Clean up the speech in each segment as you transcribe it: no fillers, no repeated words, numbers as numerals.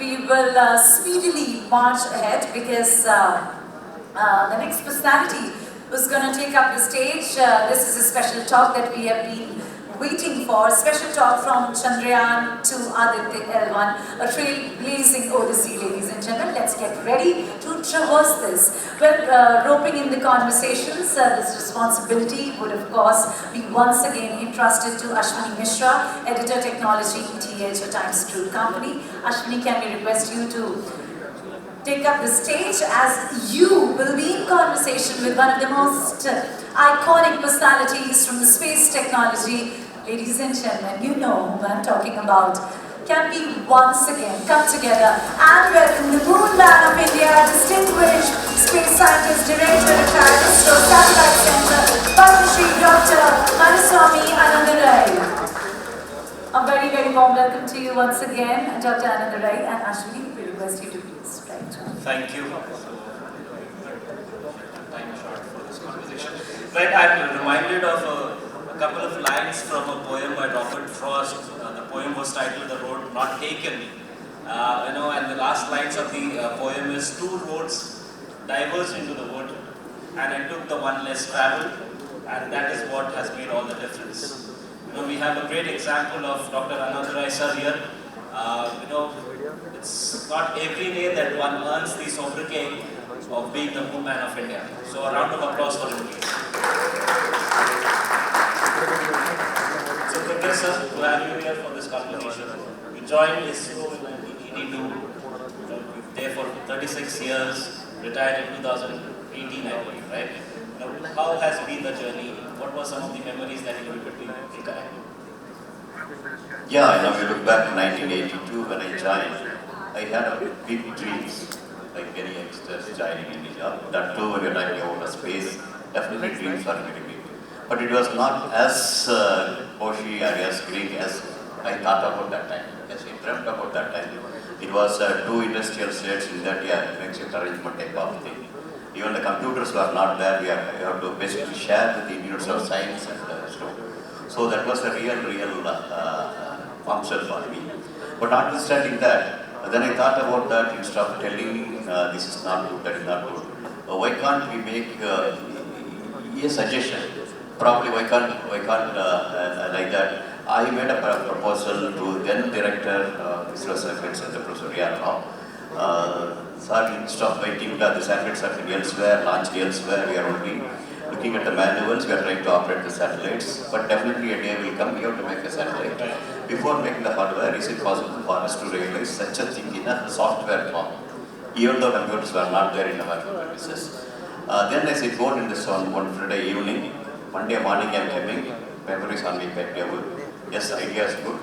we will speedily march ahead because the next personality who's going to take up the stage, this is a special talk that we have been waiting for. Special talk from Chandrayaan to Aditya L1, a trailblazing Odyssey, ladies and gentlemen. Let's get ready to traverse this. Well, roping in the conversations, this responsibility would of course be once again entrusted to Ashwani Mishra, Editor Technology, ETH, a Times True Company. Ashwani, can we request you to take up the stage as you will be in conversation with one of the most iconic personalities from the space technology. Ladies and gentlemen, you know who I'm talking about. Can we once again come together and welcome the Moon Man of India, distinguished space scientist, director at ISRO Satellite Center, Padmashri Dr. Mylswamy, Annadurai. A very, very warm welcome to you once again, Dr. Annadurai, and Ashwani, we request you to please write. Thank you. Time short for this conversation. Right, I'm reminded of a couple of lines from a poem by Robert Frost. The poem was titled "The Road Not Taken." And the last lines of the poem is, two roads diverged into the wood, and I took the one less traveled, and that is what has made all the difference. We have a great example of Dr. Annadurai sir here. It's not every day that one earns the sobriquet of being the Moon Man of India. So a round of applause for him, please. It's a privilege, sir, to have you here for this conversation. You joined ISRO in 1982. You're there for 36 years, retired in 2018, I believe, right? How has been the journey? What were some of the memories that you could recollect? Yeah, you look back to 1982 when I joined, I had a big dreams, like any youngsters joining any job. That too, when you're talking about space, definitely dreams are very big. But it was not as poshy or as big as I thought about that time, as I dreamt about that time. It was two industrial states in that year, makeshift arrangement type of thing. Even the computers were not there, we have to basically share with the Institute of Science and ISRO. So that was a real bombshell for me. But notwithstanding that, then I thought about that instead of telling this is not good, that is not good. Why can't we make a suggestion? Probably why can't like that? I made a proposal to then director ISRO Satellite Center, Professor Rao. Sir, instead of waiting the satellites are elsewhere, launched elsewhere, we are only looking at the manuals, we are trying to operate the satellites, but definitely a day will come, we have to make a satellite. Before making the hardware, is it possible for us to realize such a thing in a software form, even though computers were not there in our premises? Then I said, go in this on one Friday evening, Monday morning I am coming, memories on my table. Yes, idea is good,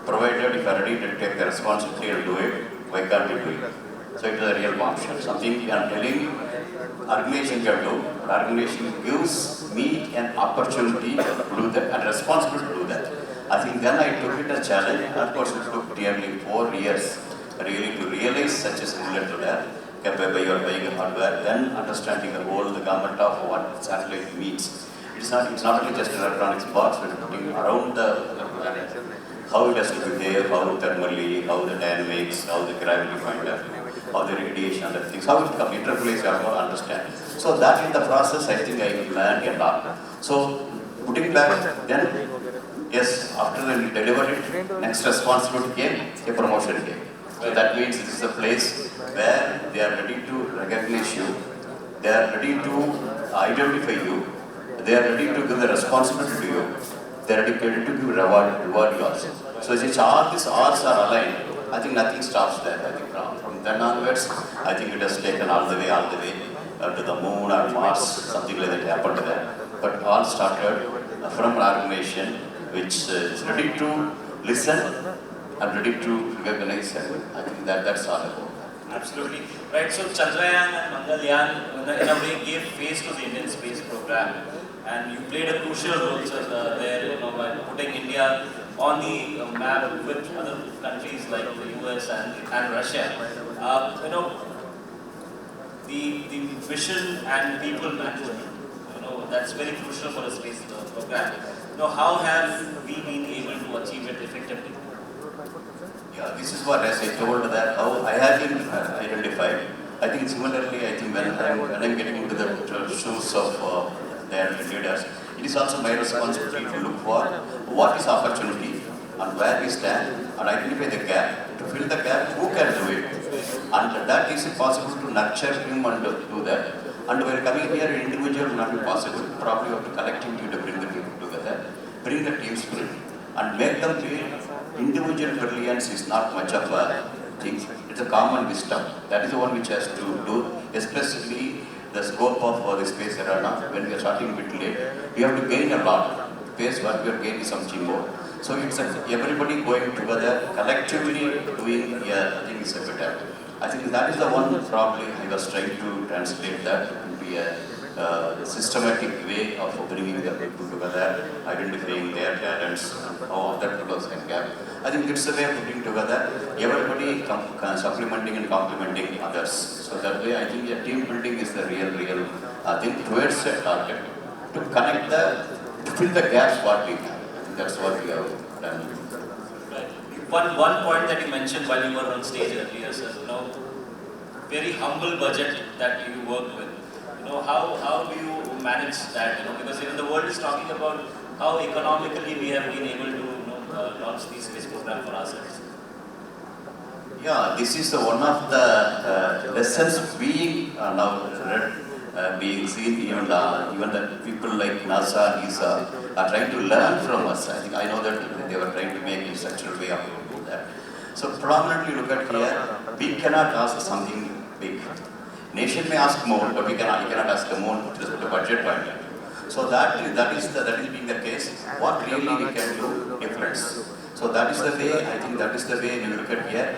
provided if you are ready to take the responsibility and do it, why can't you do it? So it is a real bombshell, something I am telling organization can do, but organization gives me an opportunity to do that and responsibility to do that. I think then I took it as a challenge. Of course, it took nearly 4 years really to realize such a similar to that. By your buying a hardware, then understanding the whole, the government of what satellite means. It's not only just an electronics box, but putting around the planet. How it has to be there, how thermally, how the dynamics, how the gravity finder, how the radiation, other things, how it comes, interplays, you have to understand. So that in the process, I think I learned a lot. So putting back, then, yes, after we delivered it, next responsibility came, a promotion came. So that means this is a place where they are ready to recognize you, they are ready to identify you, they are ready to give the responsibility to you, they are ready to give reward you also. So since all these odds are aligned, I think nothing stops there. I think from then onwards, I think it has taken all the way to the moon or Mars, something like that happened there. But all started from an organization which is ready to listen and ready to recognize, and I think that's all about that. Absolutely. Right, so Chandrayaan and Mangalyaan in a way gave face to the Indian space program, and you played a crucial role there, by putting India on the map with other countries like the US and Russia. The mission and people management, that's very crucial for a space program. How have we been able to achieve it effectively? Yeah, this this is what, as I told that, how I have been identified. I think similarly, I think when I'm getting into the shoes of their leaders, it is also my responsibility to look for what is opportunity and where we stand and identify the gap. To fill the gap, who can do it? And that is possible to nurture him and do that. And when coming here, individual will not be possible. Probably you have to collectively to bring the people together, bring the team spirit, and make them feel individual brilliance is not much of a thing. It's a common wisdom. That is the one which has to do, especially the scope of the space arena. When we are starting a bit late, we have to gain a lot. The pace what we are gaining is something more. So it's everybody going together, collectively doing, I think it's a better. I think that is the one probably I was trying to translate that to be a systematic way of bringing the people together, identifying their talents, how other people can gap. I think it's a way of putting together, everybody supplementing and complementing others. So that way I think team building is the real thing towards a target. To connect to fill the gaps what we have. That's what we have done. Right. One point that you mentioned while you were on stage earlier, sir, very humble budget that you work with. How do you manage that? Because even the world is talking about how economically we have been able to launch these space programs for ourselves. Yeah, this is one of the lessons being now being seen. Even the people like NASA and ISRO are trying to learn from us. I know that they were trying to make a structural way of doing that. So predominantly look at here, we cannot ask something big. Nation may ask more, but you cannot ask more with respect to budget point. So that is being the case. What really we can do difference. So that is the way. I think that is the way when you look at here.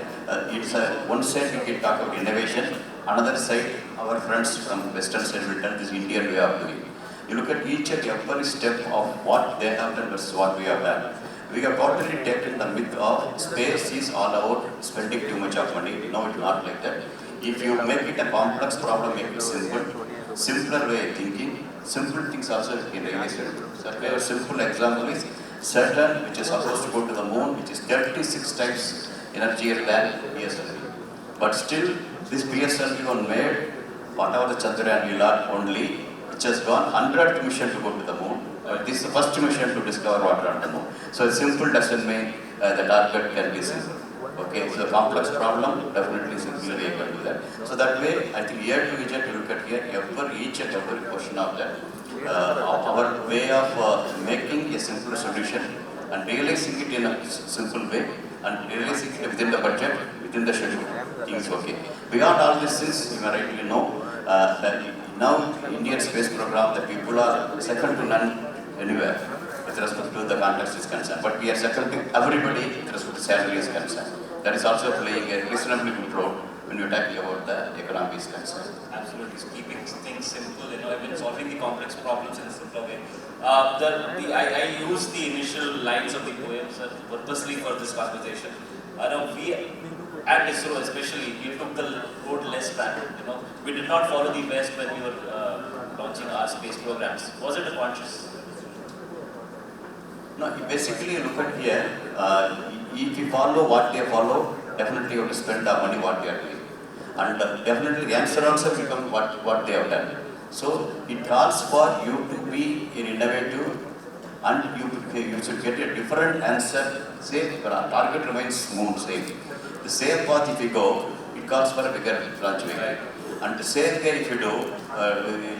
It's one side we can talk about innovation. Another side, our friends from Western side will tell this Indian way of doing. You look at each and every step of what they have done versus what we have done. We have totally taken the myth of space is all about spending too much of money. No, it's not like that. If you make it a complex problem, make it simple. Simpler way of thinking. Simple things also can realize it. So a simple example is Saturn, which is supposed to go to the moon, which is 36 times energy than PSLV. But still, this PSLV was made, whatever the Chandrayaan will are only, which has gone 100th mission to go to the moon. This is the first mission to discover water on the moon. So a simple doesn't mean the target can be simple. Okay, so complex problem, definitely simply we can do that. So that way, I think year to year to look at here, each and every portion of that, our way of making a simple solution and realizing it in a simple way and realizing it within the budget, within the schedule, things okay. Beyond all these things, you may rightly know that now Indian space program, the people are second to none anywhere with respect to the context is concerned. But we are second to everybody with respect to salary is concerned. That is also playing a reasonably good role when you're talking about the economy is concerned. Absolutely, keeping things simple, even solving the complex problems in a simpler way. I use the initial lines of the poems purposely for this conversation. We at ISRO especially, we took the road less traveled. We did not follow the West when we were launching our space programs. Was it a conscious? No, basically look at here, if you follow what they follow, definitely you have to spend the money what they are doing. And definitely the answer also becomes what they have done. So it calls for you to be innovative and you should get a different answer. Say, our target remains moon, same. The same path if you go, it calls for a bigger launch vehicle. And the same way if you do,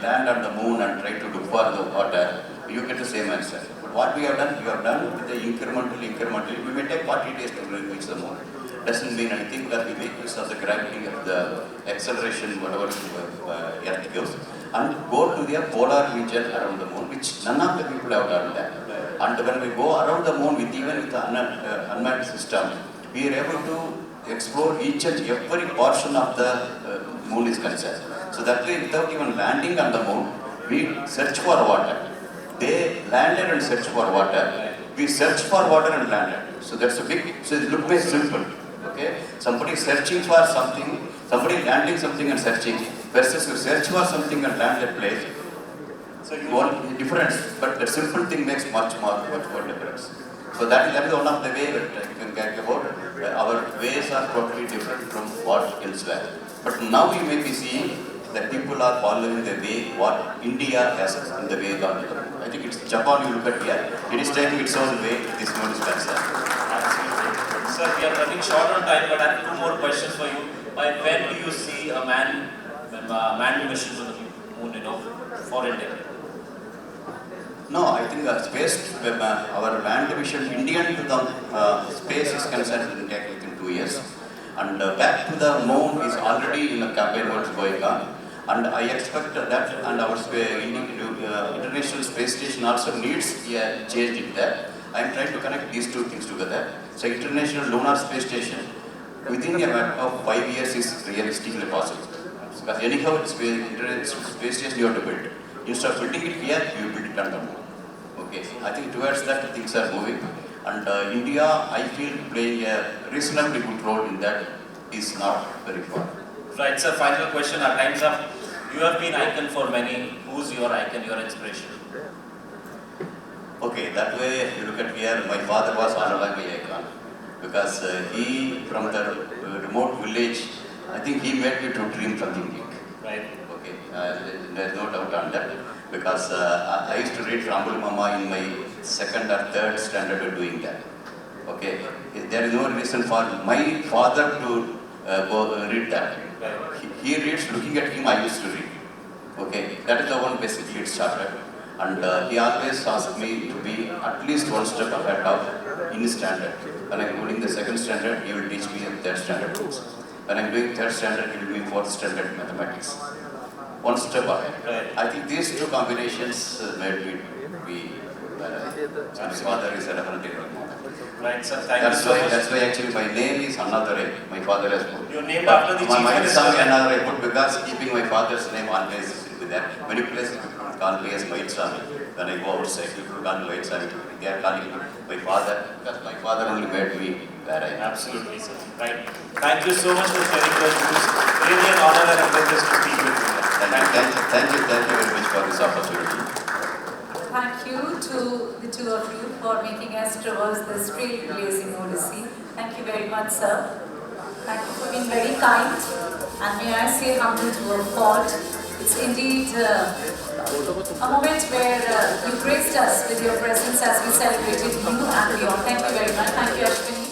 land on the moon and try to look for the water, you get the same answer. But what we have done with the incrementally, we may take 40 days to reach the moon. Doesn't mean anything because we make use of the gravity of the acceleration, whatever Earth gives, and go to the polar region around the moon, which none of the people have done that. And when we go around the moon even with the unmanned system, we are able to explore each and every portion of the moon is concerned. So that way, without even landing on the moon, we search for water. They landed and searched for water. We searched for water and landed. So that's a big, so it looks very simple. Okay? Somebody searching for something, somebody landing something and searching, versus you search for something and land that place. So you want the difference, but the simple thing makes much more difference. So that is one of the ways that you can get about our ways are totally different from what elsewhere. But now you may be seeing that people are following the way what India has in the way gone to the moon. I think it's Japan you look at here, it is taking its own way, this moon is concerned. Absolutely. Sir, we are running short on time, but I have two more questions for you. By when do you see a manned mission to the moon, for India? No, I think our manned mission, Indian to the space is concerned, will take within 2 years. And back to the moon is already in a campaign what's going on. And I expect that, and our International Space Station also needs a change in that. I am trying to connect these two things together. So International Lunar Space Station, within a matter of 5 years is realistically possible. Because anyhow, International Space Station you have to build. Instead of building it here, you build it on the moon. Okay, I think towards that things are moving. And India, I feel, playing a reasonably good role in that is not very far. Right, sir, final question, our time's up. You have been icon for many. Who's your icon, your inspiration? Okay, that way you look at here, my father was all along my icon. Because he, from the remote village, I think he made me to dream something big. Right. Okay, there's no doubt on that. Because I used to read Rambul Mama in my second or third standard of doing that. Okay, there is no reason for my father to go read that. He reads, looking at him, I used to read. Okay, that is the one basically it started. And he always asked me to be at least one step ahead of in his standard. When I'm doing the second standard, he will teach me the third standard books. When I'm doing third standard, he will be fourth standard mathematics. One step ahead. Right. I think these two combinations made me be and his father is a definitely role model. Right, sir. Thank you so much. That's why actually my name is Annadurai. My father has put. You're named after the chief minister. My son Annadurai put because keeping my father's name always with that. Many places people call me as Mylswamy. When I go outside, people call me Mylswamy. They are calling me my father because my father only made me where I am. Absolutely, sir. Right. Thank you so much for sharing those views. Really an honor and a privilege to speak with you. Thank you very much for this opportunity. Thank you to the two of you for making us traverse this Trailblazing Odyssey. Thank you very much, sir. Thank you for being very kind. And may I say humble to a fault. It's indeed a moment where you graced us with your presence as we celebrated you and beyond. Thank you very much. Thank you, Ashwani.